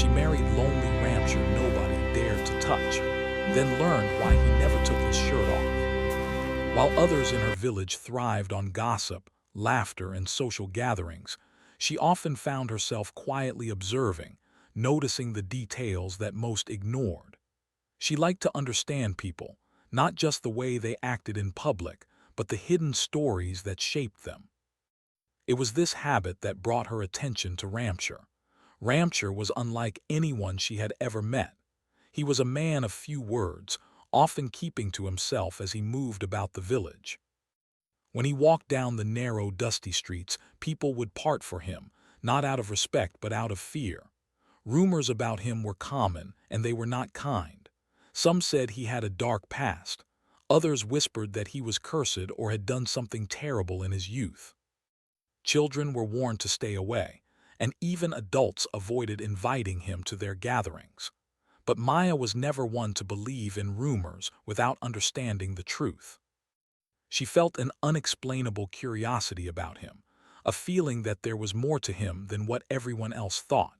She married lonely rancher nobody dared to touch, then learned why he never took his shirt off. While others in her village thrived on gossip, laughter, and social gatherings, she often found herself quietly observing, noticing the details that most ignored. She liked to understand people, not just the way they acted in public, but the hidden stories that shaped them. It was this habit that brought her attention to Ramture. Ramture was unlike anyone she had ever met. He was a man of few words, often keeping to himself as he moved about the village. When he walked down the narrow, dusty streets, people would part for him, not out of respect but out of fear. Rumors about him were common, and they were not kind. Some said he had a dark past. Others whispered that he was cursed or had done something terrible in his youth. Children were warned to stay away, and even adults avoided inviting him to their gatherings. But Maya was never one to believe in rumors without understanding the truth. She felt an unexplainable curiosity about him, a feeling that there was more to him than what everyone else thought.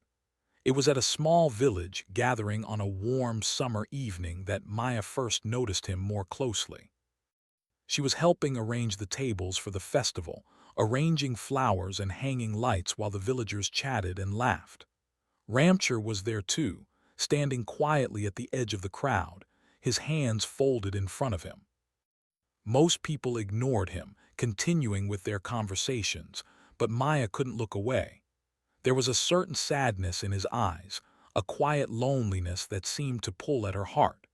It was at a small village gathering on a warm summer evening that Maya first noticed him more closely. She was helping arrange the tables for the festival, arranging flowers and hanging lights while the villagers chatted and laughed. Ramture was there too, standing quietly at the edge of the crowd, his hands folded in front of him. Most people ignored him, continuing with their conversations, but Maya couldn't look away. There was a certain sadness in his eyes, a quiet loneliness that seemed to pull at her heart.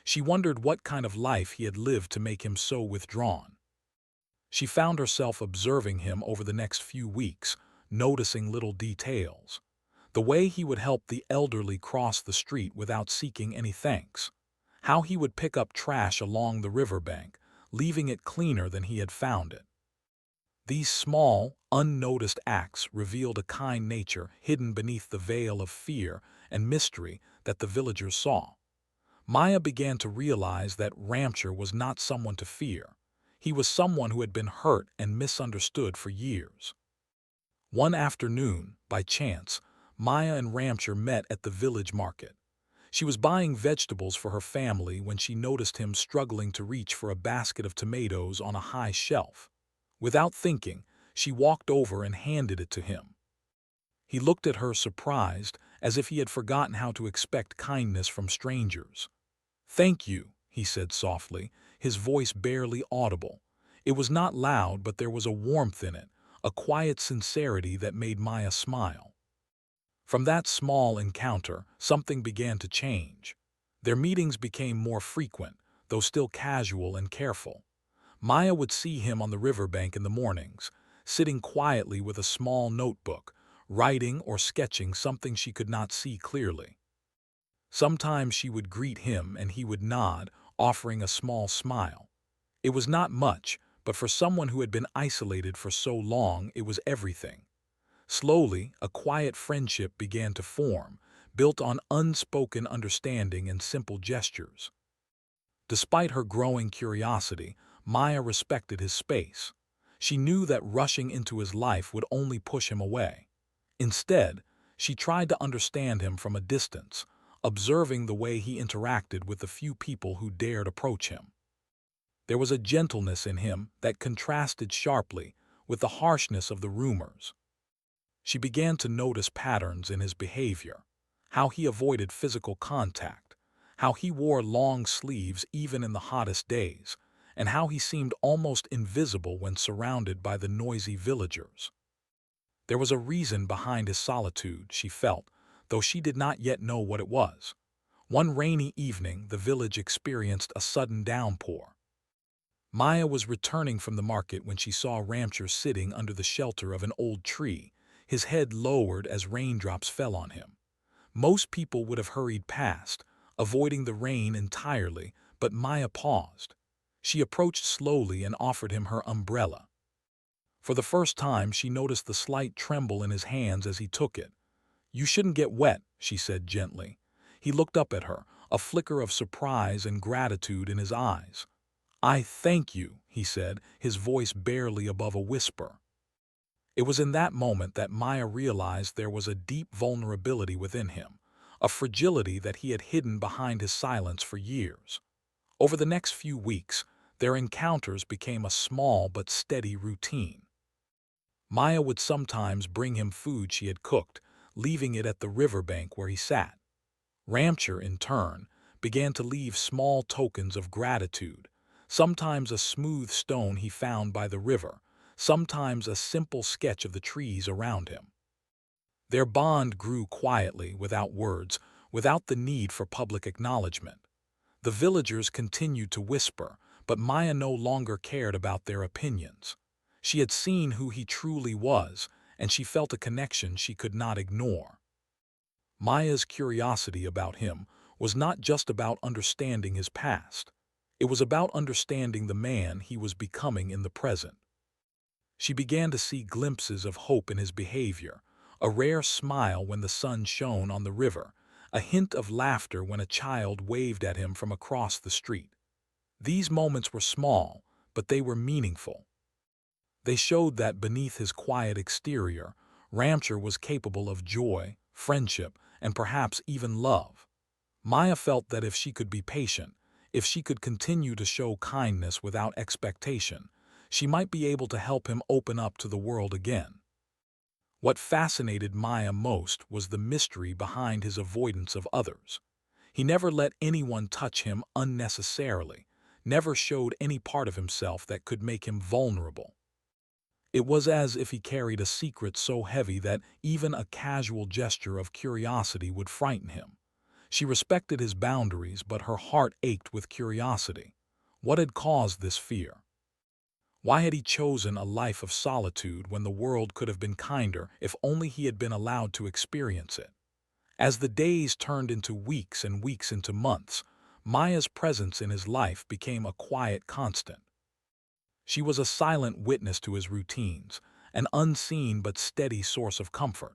She wondered what kind of life he had lived to make him so withdrawn. She found herself observing him over the next few weeks, noticing little details. The way he would help the elderly cross the street without seeking any thanks. How he would pick up trash along the riverbank, leaving it cleaner than he had found it. These small, unnoticed acts revealed a kind nature hidden beneath the veil of fear and mystery that the villagers saw. Maya began to realize that Ramture was not someone to fear. He was someone who had been hurt and misunderstood for years. One afternoon, by chance, Maya and Ramture met at the village market. She was buying vegetables for her family when she noticed him struggling to reach for a basket of tomatoes on a high shelf. Without thinking, she walked over and handed it to him. He looked at her surprised, as if he had forgotten how to expect kindness from strangers. "Thank you," he said softly, his voice barely audible. It was not loud, but there was a warmth in it, a quiet sincerity that made Maya smile. From that small encounter, something began to change. Their meetings became more frequent, though still casual and careful. Maya would see him on the riverbank in the mornings, sitting quietly with a small notebook, writing or sketching something she could not see clearly. Sometimes she would greet him and he would nod, offering a small smile. It was not much, but for someone who had been isolated for so long, it was everything. Slowly, a quiet friendship began to form, built on unspoken understanding and simple gestures. Despite her growing curiosity, Maya respected his space. She knew that rushing into his life would only push him away. Instead, she tried to understand him from a distance, observing the way he interacted with the few people who dared approach him. There was a gentleness in him that contrasted sharply with the harshness of the rumors. She began to notice patterns in his behavior, how he avoided physical contact, how he wore long sleeves even in the hottest days, and how he seemed almost invisible when surrounded by the noisy villagers. There was a reason behind his solitude, she felt, though she did not yet know what it was. One rainy evening, the village experienced a sudden downpour. Maya was returning from the market when she saw Ramture sitting under the shelter of an old tree, his head lowered as raindrops fell on him. Most people would have hurried past, avoiding the rain entirely, but Maya paused. She approached slowly and offered him her umbrella. For the first time, she noticed the slight tremble in his hands as he took it. "You shouldn't get wet," she said gently. He looked up at her, a flicker of surprise and gratitude in his eyes. "I thank you," he said, his voice barely above a whisper. It was in that moment that Maya realized there was a deep vulnerability within him, a fragility that he had hidden behind his silence for years. Over the next few weeks, their encounters became a small but steady routine. Maya would sometimes bring him food she had cooked, leaving it at the riverbank where he sat. Ramcher, in turn, began to leave small tokens of gratitude, sometimes a smooth stone he found by the river, sometimes a simple sketch of the trees around him. Their bond grew quietly, without words, without the need for public acknowledgement. The villagers continued to whisper, but Maya no longer cared about their opinions. She had seen who he truly was, and she felt a connection she could not ignore. Maya's curiosity about him was not just about understanding his past. It was about understanding the man he was becoming in the present. She began to see glimpses of hope in his behavior, a rare smile when the sun shone on the river, a hint of laughter when a child waved at him from across the street. These moments were small, but they were meaningful. They showed that beneath his quiet exterior, Ramcher was capable of joy, friendship, and perhaps even love. Maya felt that if she could be patient, if she could continue to show kindness without expectation, she might be able to help him open up to the world again. What fascinated Maya most was the mystery behind his avoidance of others. He never let anyone touch him unnecessarily, never showed any part of himself that could make him vulnerable. It was as if he carried a secret so heavy that even a casual gesture of curiosity would frighten him. She respected his boundaries, but her heart ached with curiosity. What had caused this fear? Why had he chosen a life of solitude when the world could have been kinder if only he had been allowed to experience it? As the days turned into weeks and weeks into months, Maya's presence in his life became a quiet constant. She was a silent witness to his routines, an unseen but steady source of comfort.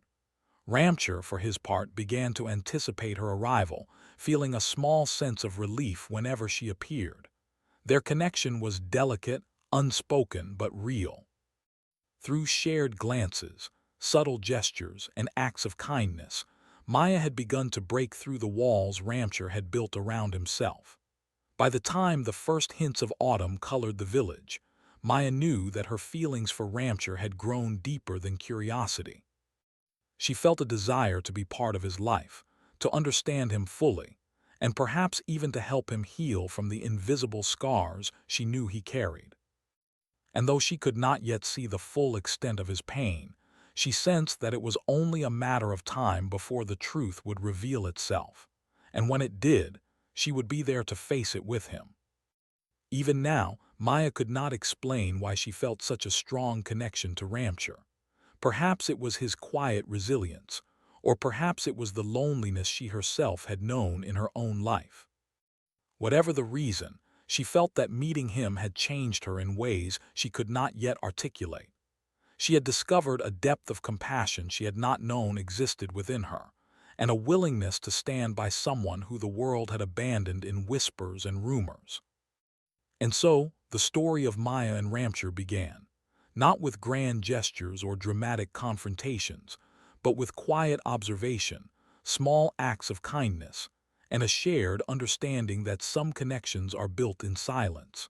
Ramcher, for his part, began to anticipate her arrival, feeling a small sense of relief whenever she appeared. Their connection was delicate, unspoken, but real. Through shared glances, subtle gestures, and acts of kindness, Maya had begun to break through the walls Ramcher had built around himself. By the time the first hints of autumn colored the village, Maya knew that her feelings for Ramcher had grown deeper than curiosity. She felt a desire to be part of his life, to understand him fully, and perhaps even to help him heal from the invisible scars she knew he carried. And though she could not yet see the full extent of his pain, she sensed that it was only a matter of time before the truth would reveal itself, and when it did, she would be there to face it with him. Even now, Maya could not explain why she felt such a strong connection to Ramcher. Perhaps it was his quiet resilience, or perhaps it was the loneliness she herself had known in her own life. Whatever the reason, she felt that meeting him had changed her in ways she could not yet articulate. She had discovered a depth of compassion she had not known existed within her, and a willingness to stand by someone who the world had abandoned in whispers and rumors. And so, the story of Maya and Ramcher began, not with grand gestures or dramatic confrontations, but with quiet observation, small acts of kindness, and a shared understanding that some connections are built in silence.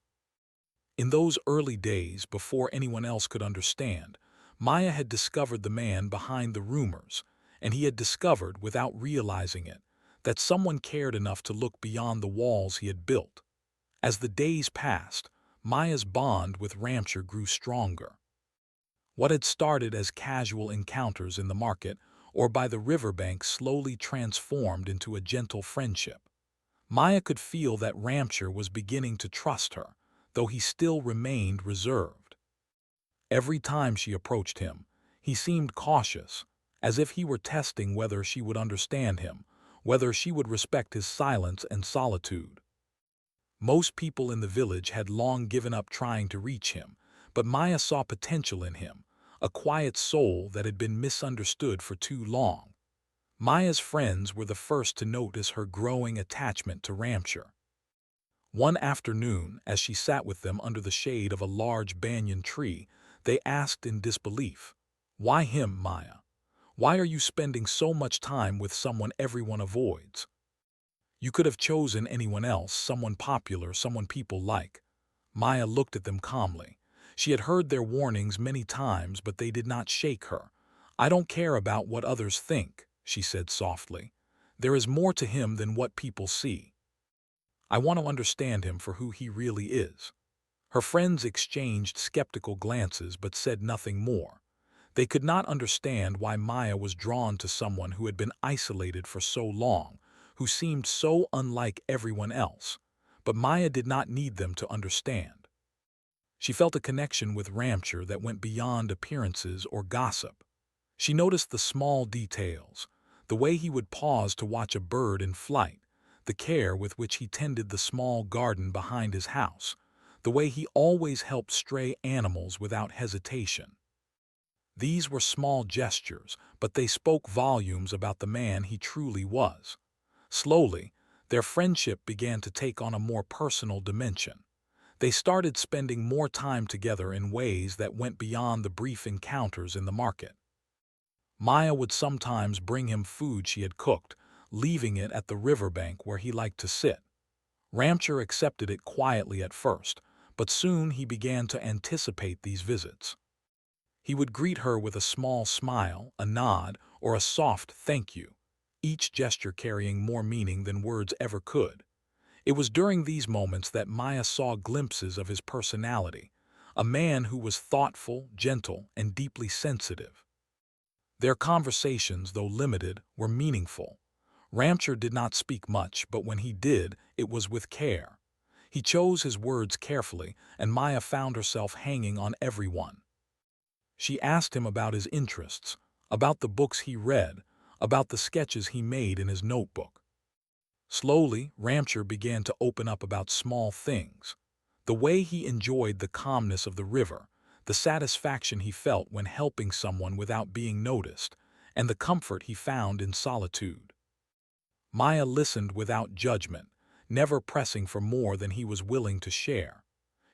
In those early days, before anyone else could understand, Maya had discovered the man behind the rumors, and he had discovered, without realizing it, that someone cared enough to look beyond the walls he had built. As the days passed, Maya's bond with Ramcher grew stronger. What had started as casual encounters in the market or by the riverbank slowly transformed into a gentle friendship. Maya could feel that Ramcher was beginning to trust her, though he still remained reserved. Every time she approached him, he seemed cautious, as if he were testing whether she would understand him, whether she would respect his silence and solitude. Most people in the village had long given up trying to reach him, but Maya saw potential in him, a quiet soul that had been misunderstood for too long. Maya's friends were the first to notice her growing attachment to Ramcher. One afternoon, as she sat with them under the shade of a large banyan tree, they asked in disbelief, "Why him, Maya? Why are you spending so much time with someone everyone avoids? You could have chosen anyone else, someone popular, someone people like. Maya looked at them calmly. She had heard their warnings many times, but they did not shake her. I don't care about what others think, she said softly. There is more to him than what people see. I want to understand him for who he really is. Her friends exchanged skeptical glances but said nothing more. They could not understand why Maya was drawn to someone who had been isolated for so long, who seemed so unlike everyone else. But Maya did not need them to understand. She felt a connection with Ramchur that went beyond appearances or gossip. She noticed the small details, the way he would pause to watch a bird in flight, the care with which he tended the small garden behind his house, the way he always helped stray animals without hesitation. These were small gestures, but they spoke volumes about the man he truly was. Slowly, their friendship began to take on a more personal dimension. They started spending more time together in ways that went beyond the brief encounters in the market. Maya would sometimes bring him food she had cooked, leaving it at the riverbank where he liked to sit. Ramchur accepted it quietly at first, but soon he began to anticipate these visits. He would greet her with a small smile, a nod, or a soft thank you, each gesture carrying more meaning than words ever could. It was during these moments that Maya saw glimpses of his personality, a man who was thoughtful, gentle, and deeply sensitive. Their conversations, though limited, were meaningful. Ramchur did not speak much, but when he did, it was with care. He chose his words carefully, and Maya found herself hanging on every one. She asked him about his interests, about the books he read, about the sketches he made in his notebook. Slowly, Ramchur began to open up about small things. The way he enjoyed the calmness of the river, the satisfaction he felt when helping someone without being noticed, and the comfort he found in solitude. Maya listened without judgment, never pressing for more than he was willing to share.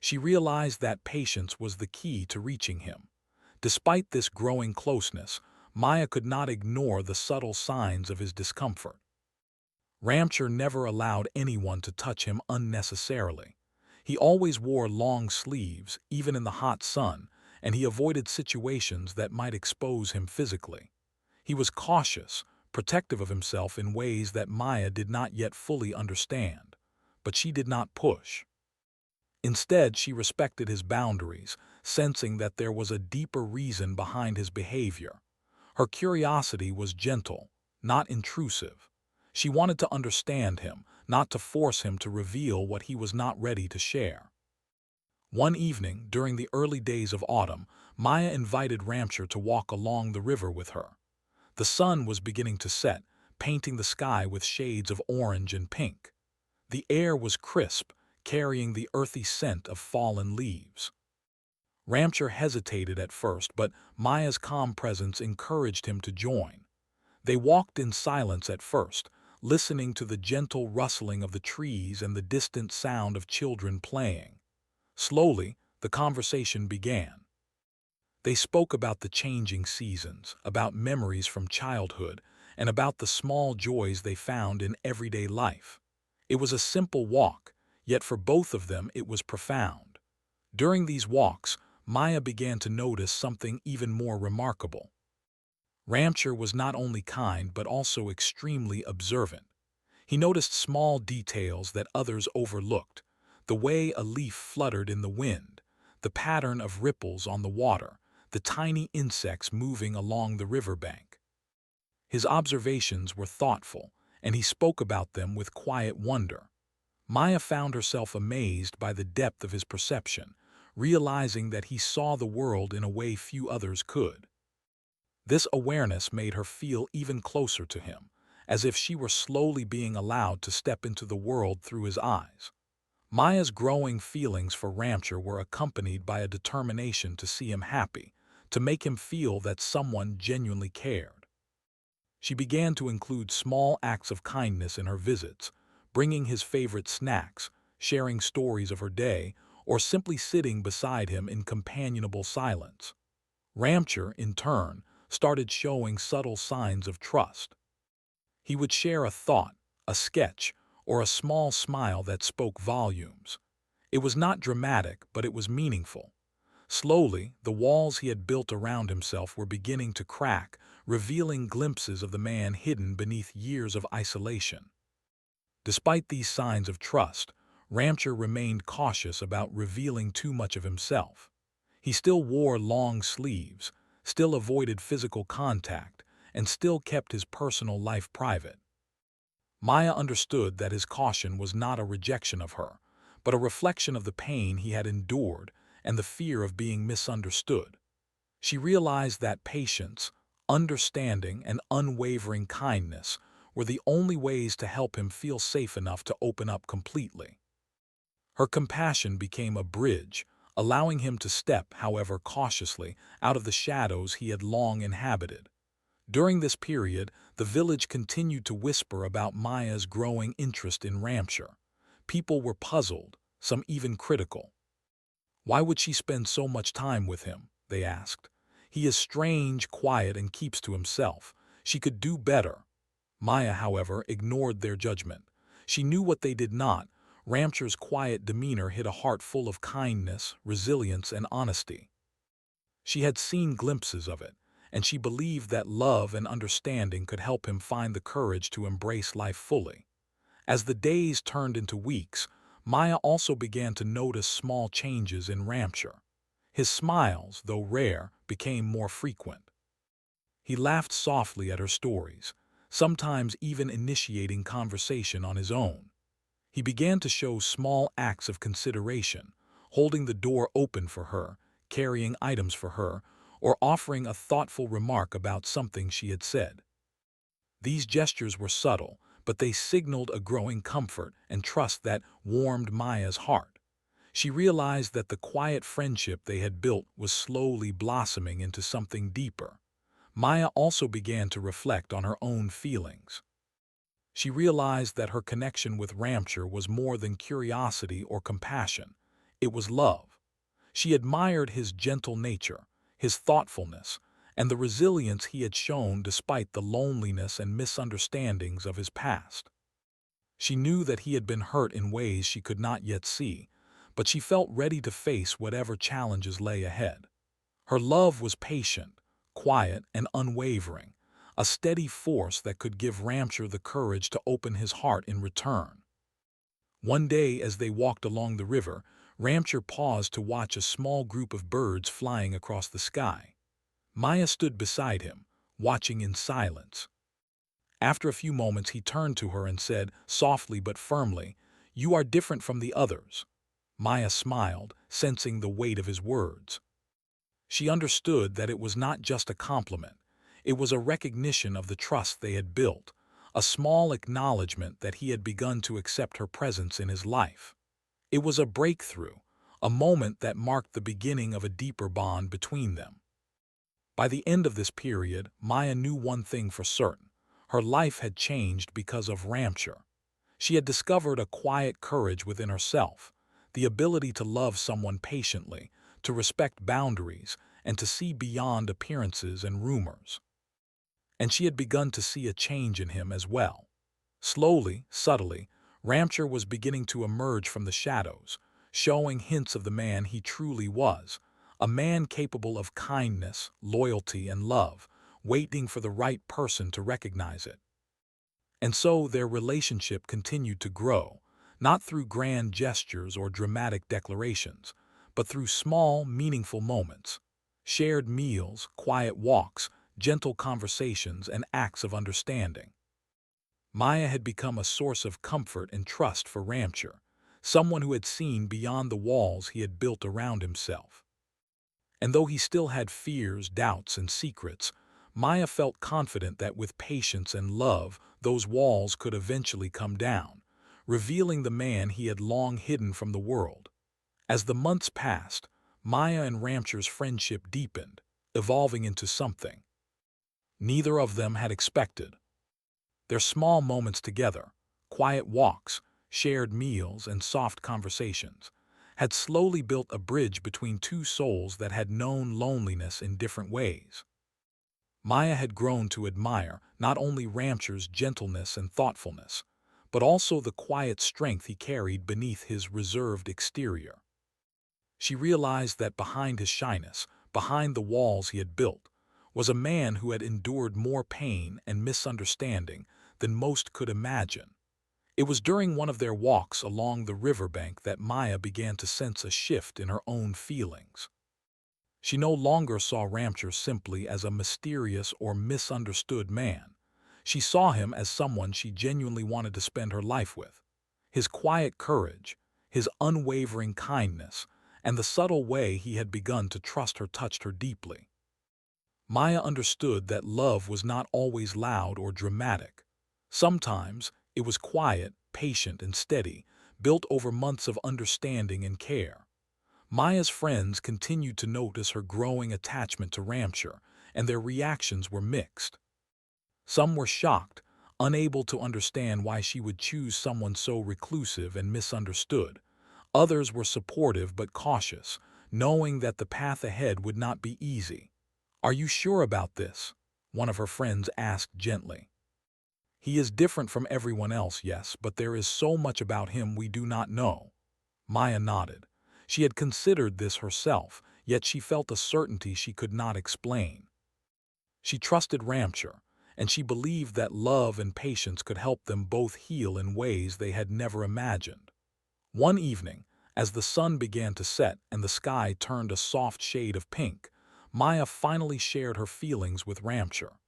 She realized that patience was the key to reaching him. Despite this growing closeness, Maya could not ignore the subtle signs of his discomfort. Ramchur never allowed anyone to touch him unnecessarily. He always wore long sleeves, even in the hot sun, and he avoided situations that might expose him physically. He was cautious, protective of himself in ways that Maya did not yet fully understand. But she did not push. Instead, she respected his boundaries, sensing that there was a deeper reason behind his behavior. Her curiosity was gentle, not intrusive. She wanted to understand him, not to force him to reveal what he was not ready to share. One evening, during the early days of autumn, Maya invited Ramchur to walk along the river with her. The sun was beginning to set, painting the sky with shades of orange and pink. The air was crisp, carrying the earthy scent of fallen leaves. Ramchur hesitated at first, but Maya's calm presence encouraged him to join. They walked in silence at first, listening to the gentle rustling of the trees and the distant sound of children playing. Slowly, the conversation began. They spoke about the changing seasons, about memories from childhood, and about the small joys they found in everyday life. It was a simple walk, yet for both of them it was profound. During these walks, Maya began to notice something even more remarkable. Ramchur was not only kind but also extremely observant. He noticed small details that others overlooked, the way a leaf fluttered in the wind, the pattern of ripples on the water, the tiny insects moving along the riverbank. His observations were thoughtful, and he spoke about them with quiet wonder. Maya found herself amazed by the depth of his perception, realizing that he saw the world in a way few others could. This awareness made her feel even closer to him, as if she were slowly being allowed to step into the world through his eyes. Maya's growing feelings for Ramchur were accompanied by a determination to see him happy, to make him feel that someone genuinely cared. She began to include small acts of kindness in her visits, bringing his favorite snacks, sharing stories of her day, or simply sitting beside him in companionable silence. Ramchur, in turn, started showing subtle signs of trust. He would share a thought, a sketch, or a small smile that spoke volumes. It was not dramatic, but it was meaningful. Slowly, the walls he had built around himself were beginning to crack, revealing glimpses of the man hidden beneath years of isolation. Despite these signs of trust, Ramcher remained cautious about revealing too much of himself. He still wore long sleeves, still avoided physical contact, and still kept his personal life private. Maya understood that his caution was not a rejection of her, but a reflection of the pain he had endured and the fear of being misunderstood. She realized that patience, understanding, and unwavering kindness were the only ways to help him feel safe enough to open up completely. Her compassion became a bridge, allowing him to step, however cautiously, out of the shadows he had long inhabited. During this period, the village continued to whisper about Maya's growing interest in Ramcher. People were puzzled, some even critical. Why would she spend so much time with him? They asked. He is strange, quiet, and keeps to himself. She could do better. Maya, however, ignored their judgment. She knew what they did not. Ramcher's quiet demeanor hid a heart full of kindness, resilience, and honesty. She had seen glimpses of it, and she believed that love and understanding could help him find the courage to embrace life fully. As the days turned into weeks, Maya also began to notice small changes in Ramcher. His smiles, though rare, became more frequent. He laughed softly at her stories, sometimes even initiating conversation on his own. He began to show small acts of consideration, holding the door open for her, carrying items for her, or offering a thoughtful remark about something she had said. These gestures were subtle, but they signaled a growing comfort and trust that warmed Maya's heart. She realized that the quiet friendship they had built was slowly blossoming into something deeper. Maya also began to reflect on her own feelings. She realized that her connection with Ramcher was more than curiosity or compassion. It was love. She admired his gentle nature, his thoughtfulness, and the resilience he had shown despite the loneliness and misunderstandings of his past. She knew that he had been hurt in ways she could not yet see, but she felt ready to face whatever challenges lay ahead. Her love was patient, quiet, and unwavering, a steady force that could give Ramcher the courage to open his heart in return. One day, as they walked along the river, Ramcher paused to watch a small group of birds flying across the sky. Maya stood beside him, watching in silence. After a few moments, he turned to her and said, softly but firmly, "You are different from the others." Maya smiled, sensing the weight of his words. She understood that it was not just a compliment. It was a recognition of the trust they had built, a small acknowledgement that he had begun to accept her presence in his life. It was a breakthrough, a moment that marked the beginning of a deeper bond between them. By the end of this period, Maya knew one thing for certain. Her life had changed because of Ramcher. She had discovered a quiet courage within herself, the ability to love someone patiently, to respect boundaries, and to see beyond appearances and rumors. And she had begun to see a change in him as well. Slowly, subtly, Ramcher was beginning to emerge from the shadows, showing hints of the man he truly was, a man capable of kindness, loyalty, and love, waiting for the right person to recognize it. And so their relationship continued to grow, not through grand gestures or dramatic declarations, but through small, meaningful moments. Shared meals, quiet walks, gentle conversations, and acts of understanding. Maya had become a source of comfort and trust for Ramcher, someone who had seen beyond the walls he had built around himself. And though he still had fears, doubts, and secrets, Maya felt confident that with patience and love, those walls could eventually come down, revealing the man he had long hidden from the world. As the months passed, Maya and Ramcher's friendship deepened, evolving into something neither of them had expected. Their small moments together, quiet walks, shared meals, and soft conversations, had slowly built a bridge between two souls that had known loneliness in different ways. Maya had grown to admire not only Ramcher's gentleness and thoughtfulness, but also the quiet strength he carried beneath his reserved exterior. She realized that behind his shyness, behind the walls he had built, was a man who had endured more pain and misunderstanding than most could imagine. It was during one of their walks along the riverbank that Maya began to sense a shift in her own feelings. She no longer saw Ramcher simply as a mysterious or misunderstood man. She saw him as someone she genuinely wanted to spend her life with. His quiet courage, his unwavering kindness, and the subtle way he had begun to trust her touched her deeply. Maya understood that love was not always loud or dramatic. Sometimes it was quiet, patient, and steady, built over months of understanding and care. Maya's friends continued to notice her growing attachment to Ramcher, and their reactions were mixed. Some were shocked, unable to understand why she would choose someone so reclusive and misunderstood. Others were supportive but cautious, knowing that the path ahead would not be easy. "Are you sure about this?" one of her friends asked gently. "He is different from everyone else, yes, but there is so much about him we do not know." Maya nodded. She had considered this herself, yet she felt a certainty she could not explain. She trusted Ramcher, and she believed that love and patience could help them both heal in ways they had never imagined. One evening, as the sun began to set and the sky turned a soft shade of pink, Maya finally shared her feelings with Ramcher.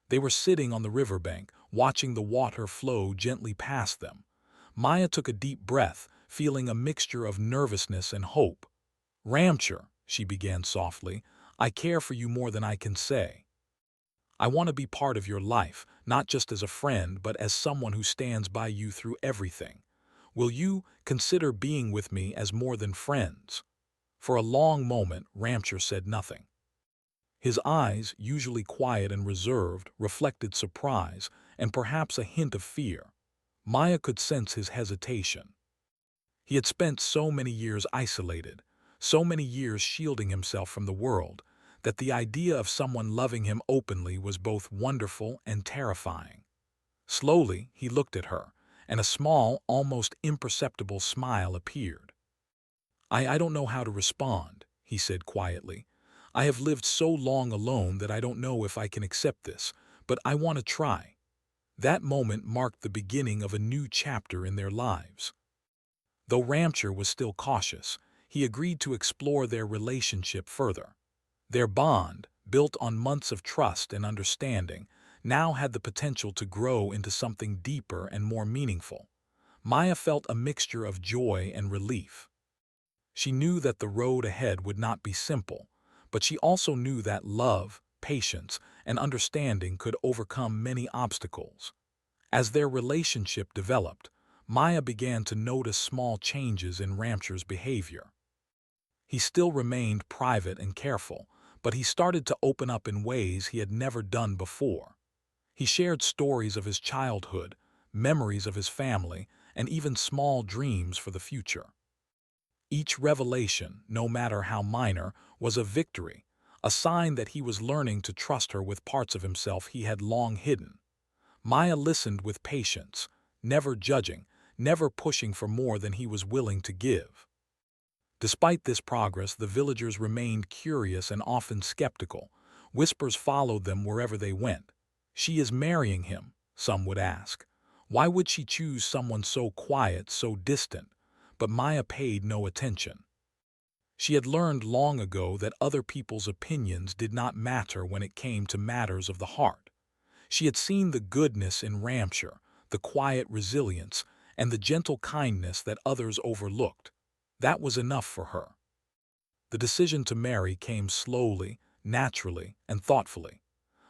They were sitting on the riverbank, watching the water flow gently past them. Maya took a deep breath, feeling a mixture of nervousness and hope. "Ramcher," she began softly, "I care for you more than I can say. I want to be part of your life, not just as a friend, but as someone who stands by you through everything. Will you consider being with me as more than friends?" For a long moment, Ramcher said nothing. His eyes, usually quiet and reserved, reflected surprise and perhaps a hint of fear. Maya could sense his hesitation. He had spent so many years isolated, so many years shielding himself from the world, that the idea of someone loving him openly was both wonderful and terrifying. Slowly, he looked at her, and a small, almost imperceptible smile appeared. I don't know how to respond," he said quietly. "I have lived so long alone that I don't know if I can accept this, but I want to try." That moment marked the beginning of a new chapter in their lives. Though Ramcher was still cautious, he agreed to explore their relationship further. Their bond, built on months of trust and understanding, now had the potential to grow into something deeper and more meaningful. Maya felt a mixture of joy and relief. She knew that the road ahead would not be simple, but she also knew that love, patience, and understanding could overcome many obstacles. As their relationship developed, Maya began to notice small changes in Ramcher's behavior. He still remained private and careful, but he started to open up in ways he had never done before. He shared stories of his childhood, memories of his family, and even small dreams for the future. Each revelation, no matter how minor, was a victory, a sign that he was learning to trust her with parts of himself he had long hidden. Maya listened with patience, never judging, never pushing for more than he was willing to give. Despite this progress, the villagers remained curious and often skeptical. Whispers followed them wherever they went. "She is marrying him," some would ask. "Why would she choose someone so quiet, so distant?" But Maya paid no attention. She had learned long ago that other people's opinions did not matter when it came to matters of the heart. She had seen the goodness in Ramcher, the quiet resilience, and the gentle kindness that others overlooked. That was enough for her. The decision to marry came slowly, naturally, and thoughtfully.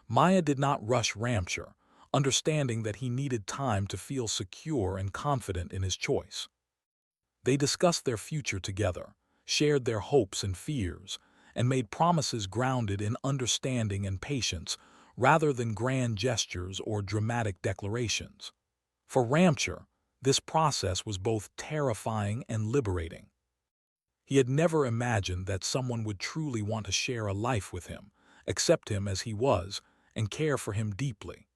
Maya did not rush Ramcher, understanding that he needed time to feel secure and confident in his choice. They discussed their future together, shared their hopes and fears, and made promises grounded in understanding and patience rather than grand gestures or dramatic declarations. For Ramcher, this process was both terrifying and liberating. He had never imagined that someone would truly want to share a life with him, accept him as he was, and care for him deeply.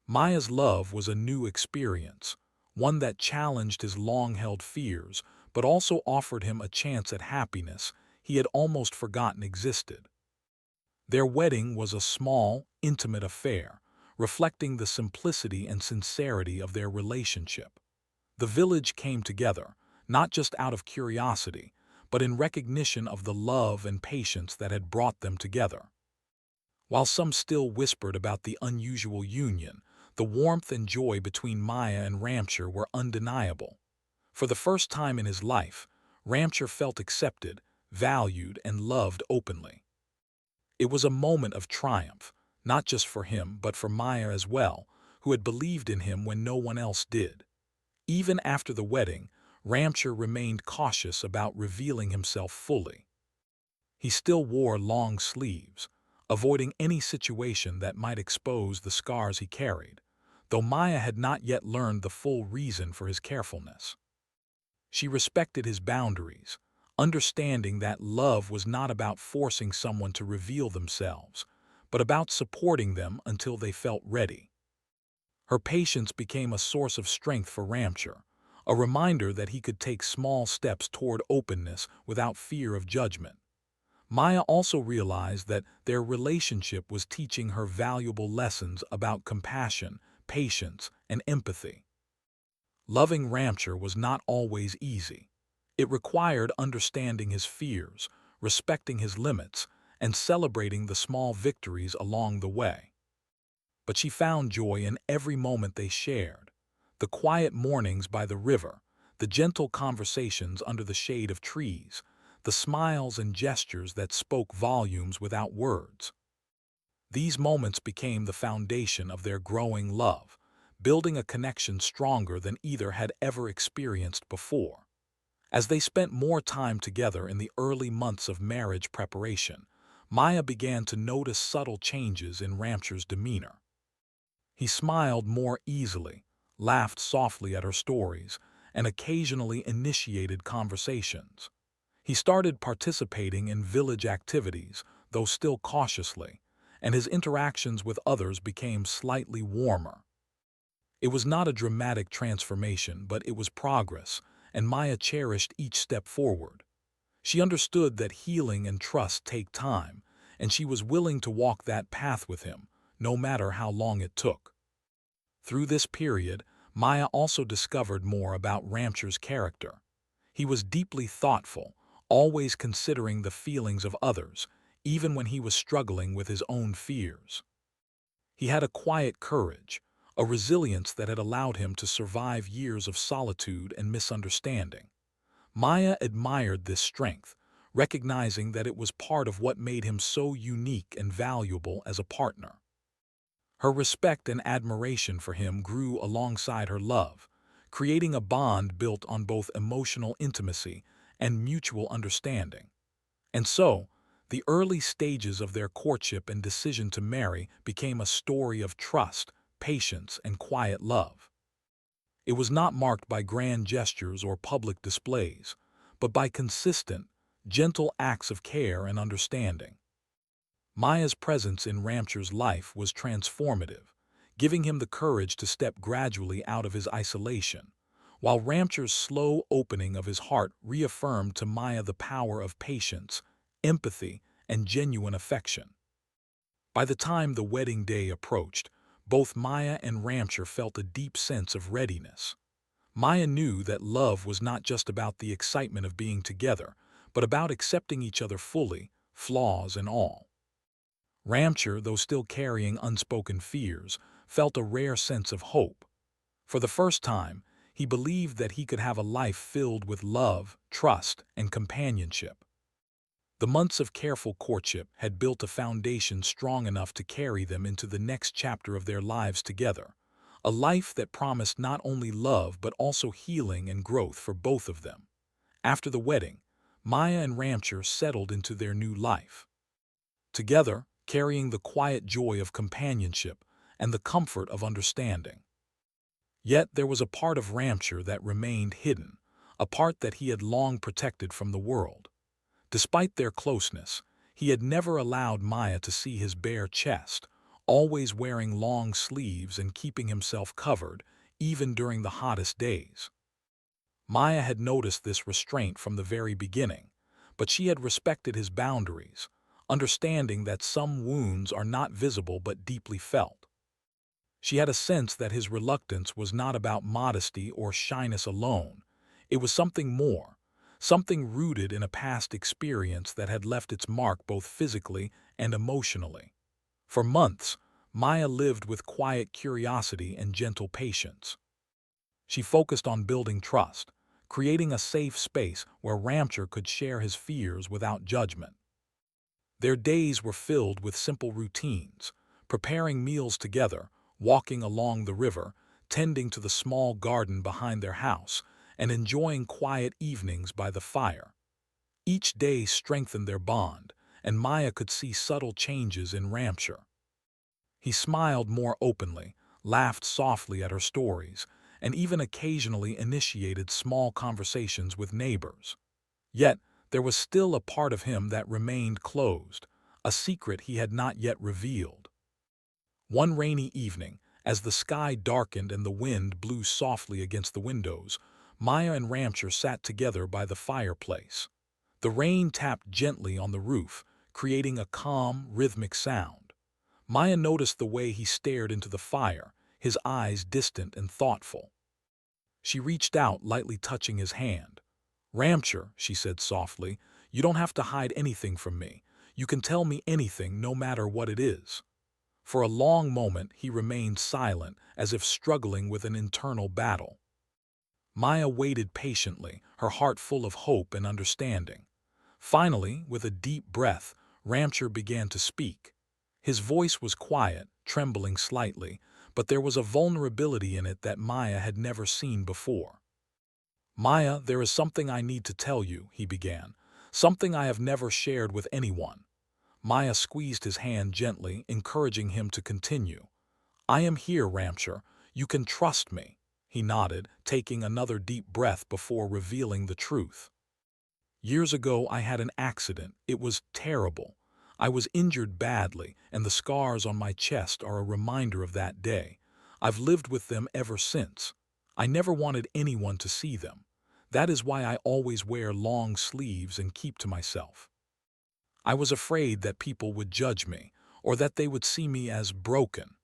Maya's love was a new experience, one that challenged his long-held fears, but also offered him a chance at happiness he had almost forgotten existed. Their wedding was a small, intimate affair, reflecting the simplicity and sincerity of their relationship. The village came together, not just out of curiosity, but in recognition of the love and patience that had brought them together. While some still whispered about the unusual union, the warmth and joy between Maya and Ramchur were undeniable. For the first time in his life, Ramchur felt accepted, valued, and loved openly. It was a moment of triumph, not just for him but for Maya as well, who had believed in him when no one else did. Even after the wedding, Ramchur remained cautious about revealing himself fully. He still wore long sleeves, avoiding any situation that might expose the scars he carried, though Maya had not yet learned the full reason for his carefulness. She respected his boundaries, understanding that love was not about forcing someone to reveal themselves, but about supporting them until they felt ready. Her patience became a source of strength for Ramchur, a reminder that he could take small steps toward openness without fear of judgment. Maya also realized that their relationship was teaching her valuable lessons about compassion, patience, and empathy. Loving Ramchur was not always easy. It required understanding his fears, respecting his limits, and celebrating the small victories along the way. But she found joy in every moment they shared. The quiet mornings by the river, the gentle conversations under the shade of trees, the smiles and gestures that spoke volumes without words. These moments became the foundation of their growing love, building a connection stronger than either had ever experienced before. As they spent more time together in the early months of marriage preparation, Maya began to notice subtle changes in Ramchur's demeanor. He smiled more easily, laughed softly at her stories, and occasionally initiated conversations. He started participating in village activities, though still cautiously, and his interactions with others became slightly warmer. It was not a dramatic transformation, but it was progress, and Maya cherished each step forward. She understood that healing and trust take time, and she was willing to walk that path with him, no matter how long it took. Through this period, Maya also discovered more about Ramchur's character. He was deeply thoughtful, always considering the feelings of others, even when he was struggling with his own fears. He had a quiet courage, a resilience that had allowed him to survive years of solitude and misunderstanding. Maya admired this strength, recognizing that it was part of what made him so unique and valuable as a partner. Her respect and admiration for him grew alongside her love, creating a bond built on both emotional intimacy and mutual understanding. And so, the early stages of their courtship and decision to marry became a story of trust, patience, and quiet love. It was not marked by grand gestures or public displays, but by consistent, gentle acts of care and understanding. Maya's presence in Ramchur's life was transformative, giving him the courage to step gradually out of his isolation, while Ramchur's slow opening of his heart reaffirmed to Maya the power of patience, empathy, and genuine affection. By the time the wedding day approached, both Maya and Ramchur felt a deep sense of readiness. Maya knew that love was not just about the excitement of being together, but about accepting each other fully, flaws and all. Ramchur, though still carrying unspoken fears, felt a rare sense of hope. For the first time, he believed that he could have a life filled with love, trust, and companionship. The months of careful courtship had built a foundation strong enough to carry them into the next chapter of their lives together, a life that promised not only love but also healing and growth for both of them. After the wedding, Maya and Ramchur settled into their new life. Together, carrying the quiet joy of companionship and the comfort of understanding. Yet there was a part of Ramchur that remained hidden, a part that he had long protected from the world. Despite their closeness, He had never allowed Maya to see his bare chest, always wearing long sleeves and keeping himself covered, even during the hottest days. Maya had noticed this restraint from the very beginning, but she had respected his boundaries, understanding that some wounds are not visible but deeply felt. She had a sense that his reluctance was not about modesty or shyness alone. It was something more, something rooted in a past experience that had left its mark both physically and emotionally. For months, Maya lived with quiet curiosity and gentle patience. She focused on building trust, creating a safe space where Ramcher could share his fears without judgment. Their days were filled with simple routines, preparing meals together, walking along the river, tending to the small garden behind their house, and enjoying quiet evenings by the fire. Each day strengthened their bond, and Maya could see subtle changes in Ramcher. He smiled more openly, laughed softly at her stories, and even occasionally initiated small conversations with neighbors. Yet, there was still a part of him that remained closed, a secret he had not yet revealed. One rainy evening, as the sky darkened and the wind blew softly against the windows, Maya and Ramcher sat together by the fireplace. The rain tapped gently on the roof, creating a calm, rhythmic sound. Maya noticed the way he stared into the fire, his eyes distant and thoughtful. She reached out, lightly touching his hand. "Ramcher," she said softly, "you don't have to hide anything from me. You can tell me anything, no matter what it is." For a long moment he remained silent, as if struggling with an internal battle. Maya waited patiently, her heart full of hope and understanding. Finally, with a deep breath, Ramcher began to speak. His voice was quiet, trembling slightly, but there was a vulnerability in it that Maya had never seen before. "Maya, there is something I need to tell you," he began, "something I have never shared with anyone." Maya squeezed his hand gently, encouraging him to continue. "I am here, Ramcher. You can trust me." He nodded, taking another deep breath before revealing the truth. "Years ago I had an accident. It was terrible. I was injured badly, and the scars on my chest are a reminder of that day. I've lived with them ever since. I never wanted anyone to see them. That is why I always wear long sleeves and keep to myself. I was afraid that people would judge me, or that they would see me as broken."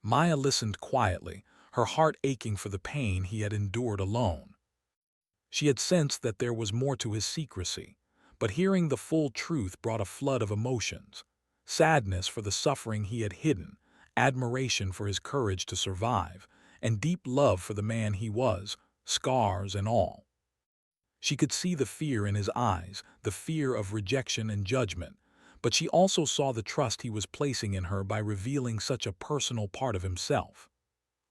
Maya listened quietly, her heart aching for the pain he had endured alone. She had sensed that there was more to his secrecy, but hearing the full truth brought a flood of emotions: sadness for the suffering he had hidden, admiration for his courage to survive, and deep love for the man he was, scars and all. She could see the fear in his eyes, the fear of rejection and judgment, but she also saw the trust he was placing in her by revealing such a personal part of himself.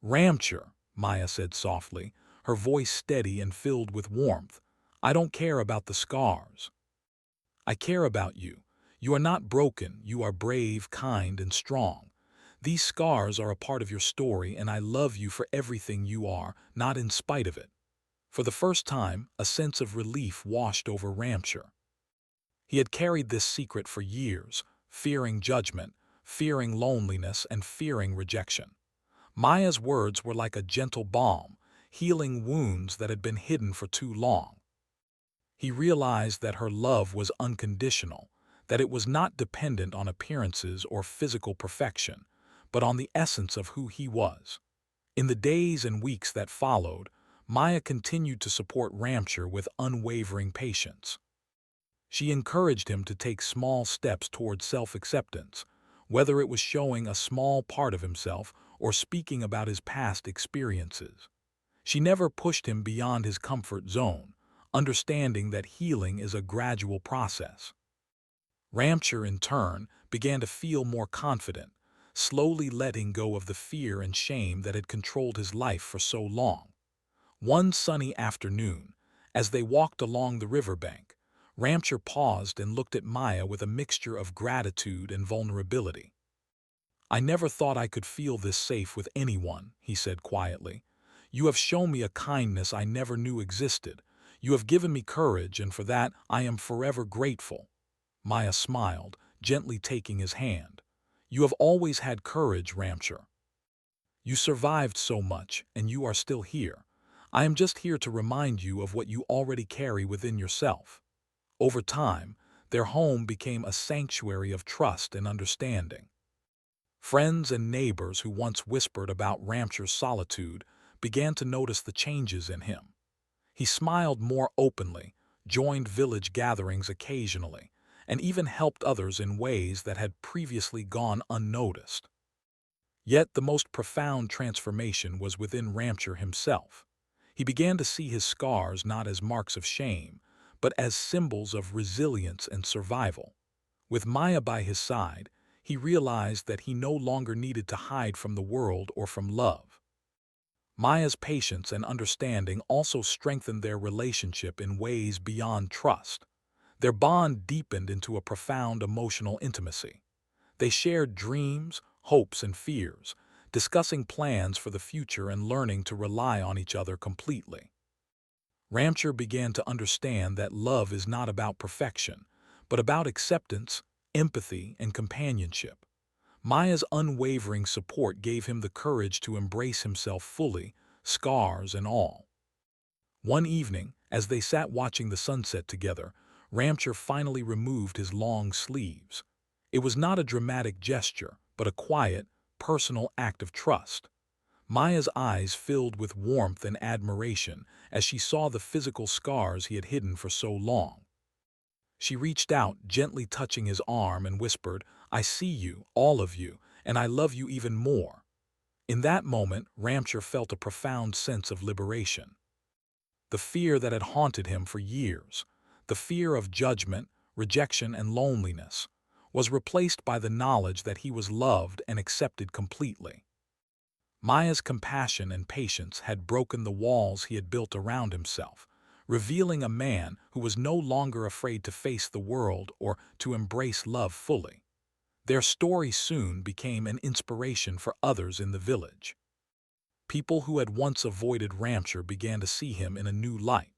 "Ramcher," Maya said softly, her voice steady and filled with warmth, "I don't care about the scars. I care about you. You are not broken, you are brave, kind, and strong. These scars are a part of your story, and I love you for everything you are, not in spite of it." For the first time, a sense of relief washed over Ramcher. He had carried this secret for years, fearing judgment, fearing loneliness, and fearing rejection. Maya's words were like a gentle balm, healing wounds that had been hidden for too long. He realized that her love was unconditional, that it was not dependent on appearances or physical perfection, but on the essence of who he was. In the days and weeks that followed, Maya continued to support Ramcher with unwavering patience. She encouraged him to take small steps toward self-acceptance, whether it was showing a small part of himself or speaking about his past experiences. She never pushed him beyond his comfort zone, understanding that healing is a gradual process. Ramcher, in turn, began to feel more confident, slowly letting go of the fear and shame that had controlled his life for so long. One sunny afternoon, as they walked along the riverbank, Ramcher paused and looked at Maya with a mixture of gratitude and vulnerability. "I never thought I could feel this safe with anyone," he said quietly. "You have shown me a kindness I never knew existed. You have given me courage, and for that I am forever grateful." Maya smiled, gently taking his hand. You have always had courage, Ramcher. You survived so much, and you are still here. I am just here to remind you of what you already carry within yourself. Over time, their home became a sanctuary of trust and understanding. Friends and neighbors who once whispered about Ramcher's solitude began to notice the changes in him. He smiled more openly, joined village gatherings occasionally, and even helped others in ways that had previously gone unnoticed. Yet the most profound transformation was within Ramcher himself. He began to see his scars not as marks of shame, but as symbols of resilience and survival. With Maya by his side, he realized that he no longer needed to hide from the world or from love. Maya's patience and understanding also strengthened their relationship in ways beyond trust. Their bond deepened into a profound emotional intimacy. They shared dreams, hopes, and fears, discussing plans for the future and learning to rely on each other completely. Ramcher began to understand that love is not about perfection, but about acceptance, empathy, and companionship. Maya's unwavering support gave him the courage to embrace himself fully, scars and all. One evening, as they sat watching the sunset together, Ramcher finally removed his long sleeves. It was not a dramatic gesture, but a quiet, personal act of trust. Maya's eyes filled with warmth and admiration as she saw the physical scars he had hidden for so long. She reached out, gently touching his arm, and whispered, I see you, all of you, and I love you even more. In that moment, Ramcher felt a profound sense of liberation. The fear that had haunted him for years, the fear of judgment, rejection, and loneliness, was replaced by the knowledge that he was loved and accepted completely. Maya's compassion and patience had broken the walls he had built around himself, revealing a man who was no longer afraid to face the world or to embrace love fully. Their story soon became an inspiration for others in the village. People who had once avoided Ramcher began to see him in a new light.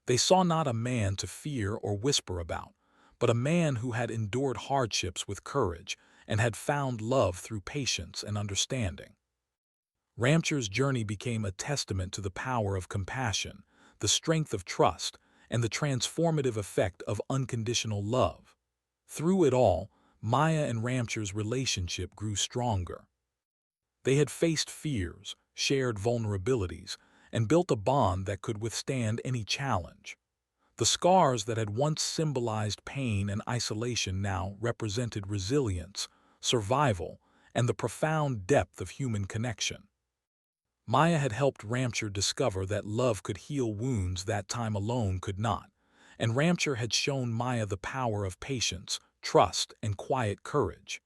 They saw not a man to fear or whisper about, but a man who had endured hardships with courage and had found love through patience and understanding. Ramcher's journey became a testament to the power of compassion, the strength of trust, and the transformative effect of unconditional love. Through it all, Maya and Ramcher's relationship grew stronger. They had faced fears, shared vulnerabilities, and built a bond that could withstand any challenge. The scars that had once symbolized pain and isolation now represented resilience, survival, and the profound depth of human connection. Maya had helped Ramcher discover that love could heal wounds that time alone could not, and Ramcher had shown Maya the power of patience, trust, and quiet courage.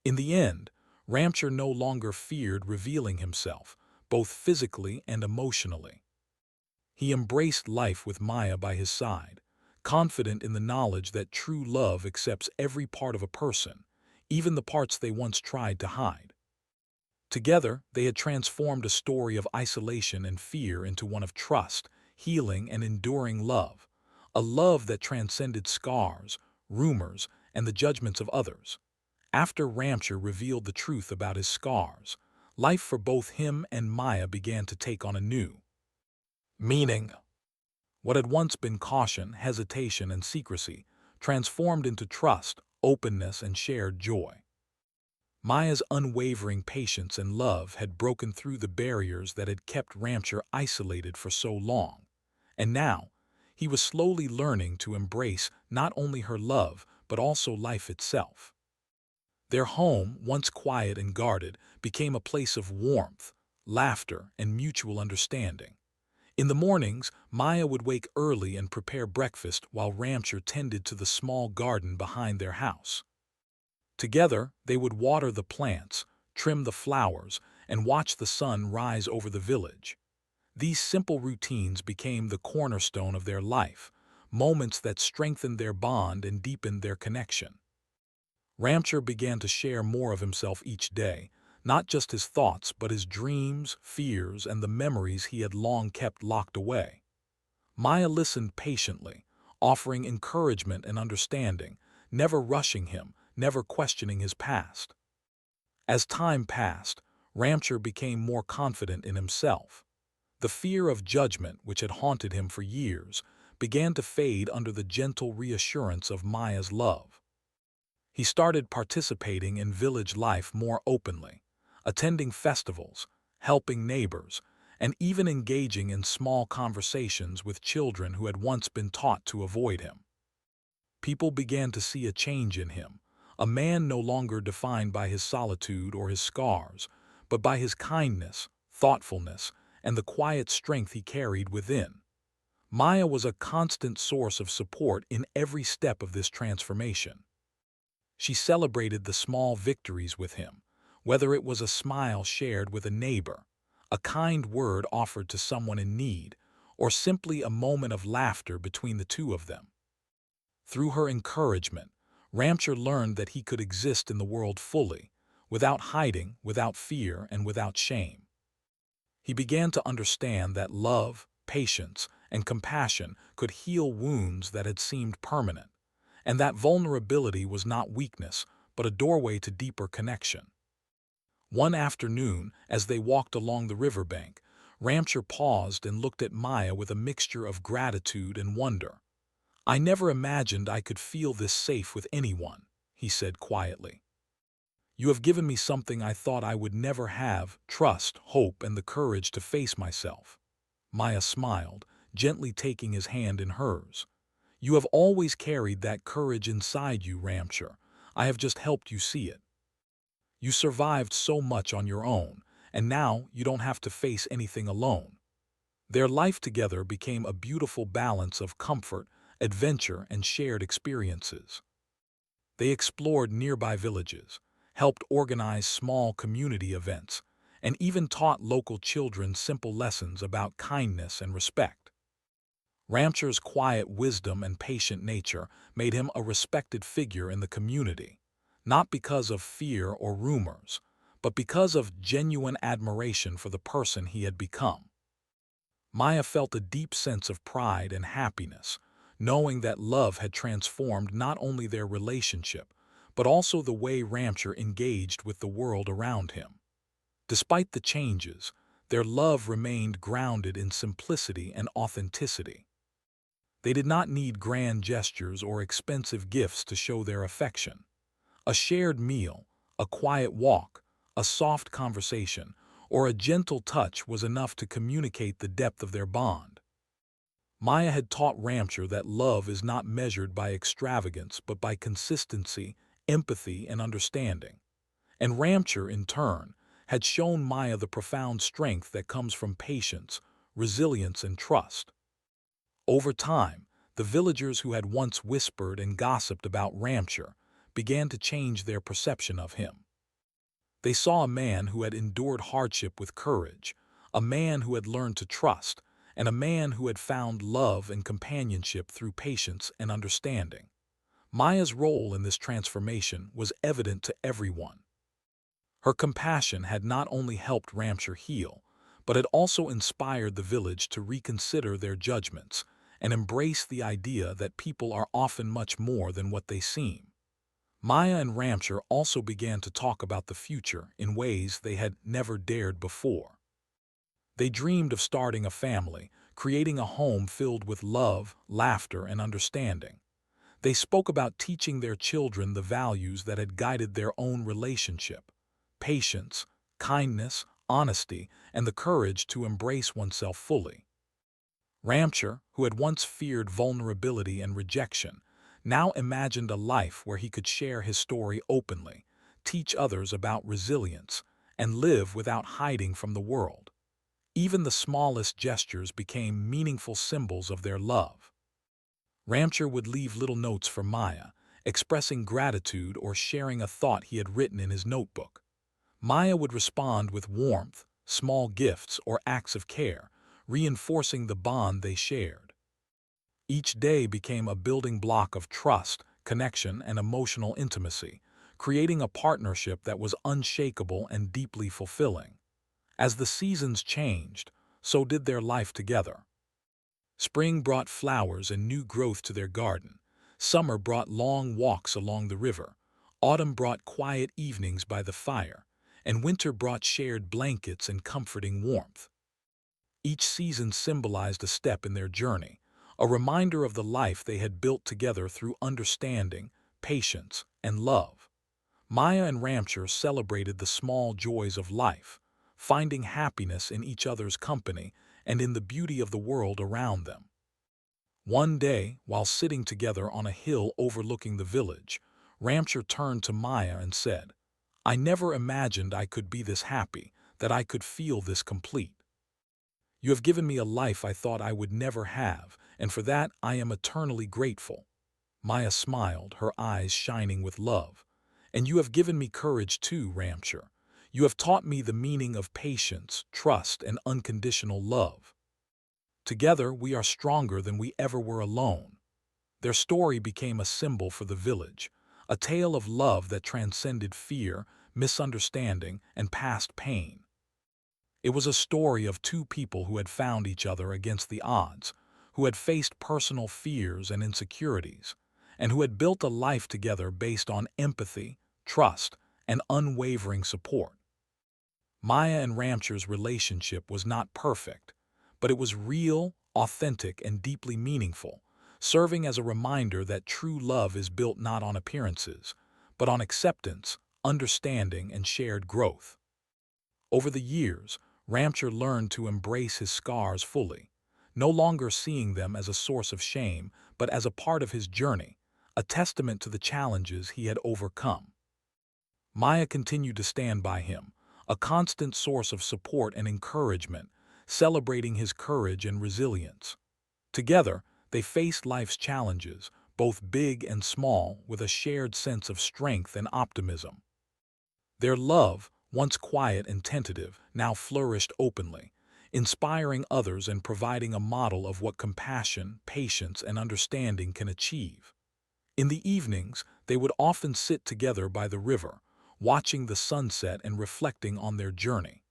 In the end, Ramcher no longer feared revealing himself, both physically and emotionally. He embraced life with Maya by his side, confident in the knowledge that true love accepts every part of a person, even the parts they once tried to hide. Together, they had transformed a story of isolation and fear into one of trust, healing, and enduring love, a love that transcended scars, rumors, and the judgments of others. After Ramcher revealed the truth about his scars, life for both him and Maya began to take on a new meaning. What had once been caution, hesitation, and secrecy transformed into trust, openness, and shared joy. Maya's unwavering patience and love had broken through the barriers that had kept Ramcher isolated for so long, and now he was slowly learning to embrace not only her love but also life itself. Their home, once quiet and guarded, became a place of warmth, laughter, and mutual understanding. In the mornings, Maya would wake early and prepare breakfast while Ramcher tended to the small garden behind their house. Together, they would water the plants, trim the flowers, and watch the sun rise over the village. These simple routines became the cornerstone of their life, moments that strengthened their bond and deepened their connection. Ramcher began to share more of himself each day, not just his thoughts but his dreams, fears, and the memories he had long kept locked away. Maya listened patiently, offering encouragement and understanding, never rushing him, never questioning his past. As time passed, Ramcher became more confident in himself. The fear of judgment, which had haunted him for years, began to fade under the gentle reassurance of Maya's love. He started participating in village life more openly, attending festivals, helping neighbors, and even engaging in small conversations with children who had once been taught to avoid him. People began to see a change in him, a man no longer defined by his solitude or his scars, but by his kindness, thoughtfulness, and the quiet strength he carried within. Maya was a constant source of support in every step of this transformation. She celebrated the small victories with him, whether it was a smile shared with a neighbor, a kind word offered to someone in need, or simply a moment of laughter between the two of them. Through her encouragement, Ramcher learned that he could exist in the world fully, without hiding, without fear, and without shame. He began to understand that love, patience, and compassion could heal wounds that had seemed permanent, and that vulnerability was not weakness, but a doorway to deeper connection. One afternoon, as they walked along the riverbank, Ramcher paused and looked at Maya with a mixture of gratitude and wonder. "I never imagined I could feel this safe with anyone," he said quietly. "You have given me something I thought I would never have: trust, hope, and the courage to face myself." Maya smiled, gently taking his hand in hers. "You have always carried that courage inside you, Ramcher. I have just helped you see it. You survived so much on your own, and now you don't have to face anything alone." Their life together became a beautiful balance of comfort, adventure, and shared experiences. They explored nearby villages, helped organize small community events, and even taught local children simple lessons about kindness and respect. Ramcher's quiet wisdom and patient nature made him a respected figure in the community, not because of fear or rumors, but because of genuine admiration for the person he had become. Maya felt a deep sense of pride and happiness, knowing that love had transformed not only their relationship, but also the way Ramcher engaged with the world around him. Despite the changes, their love remained grounded in simplicity and authenticity. They did not need grand gestures or expensive gifts to show their affection. A shared meal, a quiet walk, a soft conversation, or a gentle touch was enough to communicate the depth of their bond. Maya had taught Ramcher that love is not measured by extravagance but by consistency, empathy, and understanding. And Ramcher, in turn, had shown Maya the profound strength that comes from patience, resilience, and trust. Over time, the villagers who had once whispered and gossiped about Ramcher began to change their perception of him. They saw a man who had endured hardship with courage, a man who had learned to trust, and a man who had found love and companionship through patience and understanding. Maya's role in this transformation was evident to everyone. Her compassion had not only helped Ramcher heal, but had also inspired the village to reconsider their judgments and embrace the idea that people are often much more than what they seem. Maya and Ramcher also began to talk about the future in ways they had never dared before. They dreamed of starting a family, creating a home filled with love, laughter, and understanding. They spoke about teaching their children the values that had guided their own relationship: patience, kindness, honesty, and the courage to embrace oneself fully. Ramcher, who had once feared vulnerability and rejection, now imagined a life where he could share his story openly, teach others about resilience, and live without hiding from the world. Even the smallest gestures became meaningful symbols of their love. Ramcher would leave little notes for Maya, expressing gratitude or sharing a thought he had written in his notebook. Maya would respond with warmth, small gifts, or acts of care, reinforcing the bond they shared. Each day became a building block of trust, connection, and emotional intimacy, creating a partnership that was unshakable and deeply fulfilling. As the seasons changed, so did their life together. Spring brought flowers and new growth to their garden. Summer brought long walks along the river, autumn brought quiet evenings by the fire, and winter brought shared blankets and comforting warmth. Each season symbolized a step in their journey, a reminder of the life they had built together through understanding, patience, and love. Maya and Ramcher celebrated the small joys of life, finding happiness in each other's company and in the beauty of the world around them. One day, while sitting together on a hill overlooking the village, Ramcher turned to Maya and said, "I never imagined I could be this happy, that I could feel this complete. You have given me a life I thought I would never have, and for that I am eternally grateful." Maya smiled, her eyes shining with love. "And you have given me courage too, Ramcher. You have taught me the meaning of patience, trust, and unconditional love. Together we are stronger than we ever were alone." Their story became a symbol for the village, a tale of love that transcended fear, misunderstanding, and past pain. It was a story of two people who had found each other against the odds, who had faced personal fears and insecurities, and who had built a life together based on empathy, trust, and unwavering support. Maya and Ramcher's relationship was not perfect, but it was real, authentic, and deeply meaningful, serving as a reminder that true love is built not on appearances, but on acceptance, understanding, and shared growth. Over the years, Ramcher learned to embrace his scars fully, no longer seeing them as a source of shame, but as a part of his journey, a testament to the challenges he had overcome. Maya continued to stand by him, a constant source of support and encouragement, celebrating his courage and resilience. Together, they faced life's challenges, both big and small, with a shared sense of strength and optimism. Their love, once quiet and tentative, now flourished openly, inspiring others and providing a model of what compassion, patience, and understanding can achieve. In the evenings, they would often sit together by the river, watching the sunset and reflecting on their journey.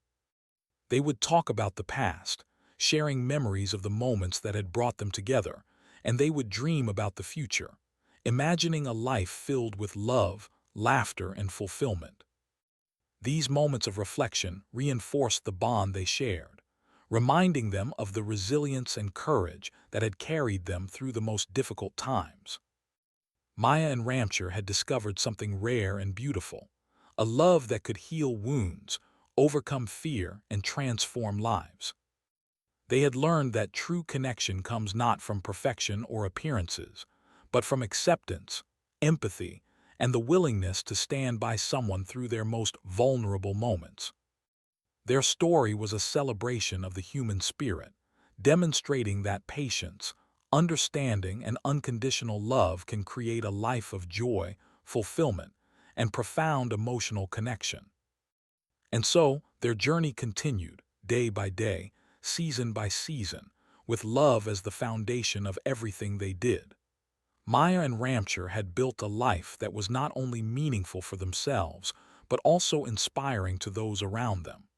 They would talk about the past, sharing memories of the moments that had brought them together, and they would dream about the future, imagining a life filled with love, laughter, and fulfillment. These moments of reflection reinforced the bond they shared, reminding them of the resilience and courage that had carried them through the most difficult times. Maya and Ramcher had discovered something rare and beautiful, a love that could heal wounds, overcome fear, and transform lives. They had learned that true connection comes not from perfection or appearances, but from acceptance, empathy, and the willingness to stand by someone through their most vulnerable moments. Their story was a celebration of the human spirit, demonstrating that patience, understanding, and unconditional love can create a life of joy, fulfillment, and profound emotional connection. And so, their journey continued, day by day, season by season, with love as the foundation of everything they did. Maya and Ramcher had built a life that was not only meaningful for themselves, but also inspiring to those around them.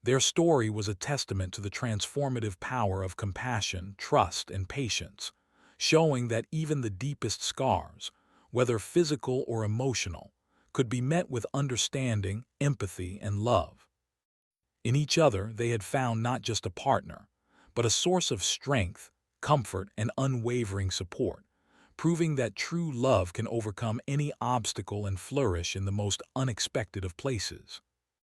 Their story was a testament to the transformative power of compassion, trust, and patience, showing that even the deepest scars, whether physical or emotional, could be met with understanding, empathy, and love. In each other, they had found not just a partner, but a source of strength, comfort, and unwavering support, proving that true love can overcome any obstacle and flourish in the most unexpected of places.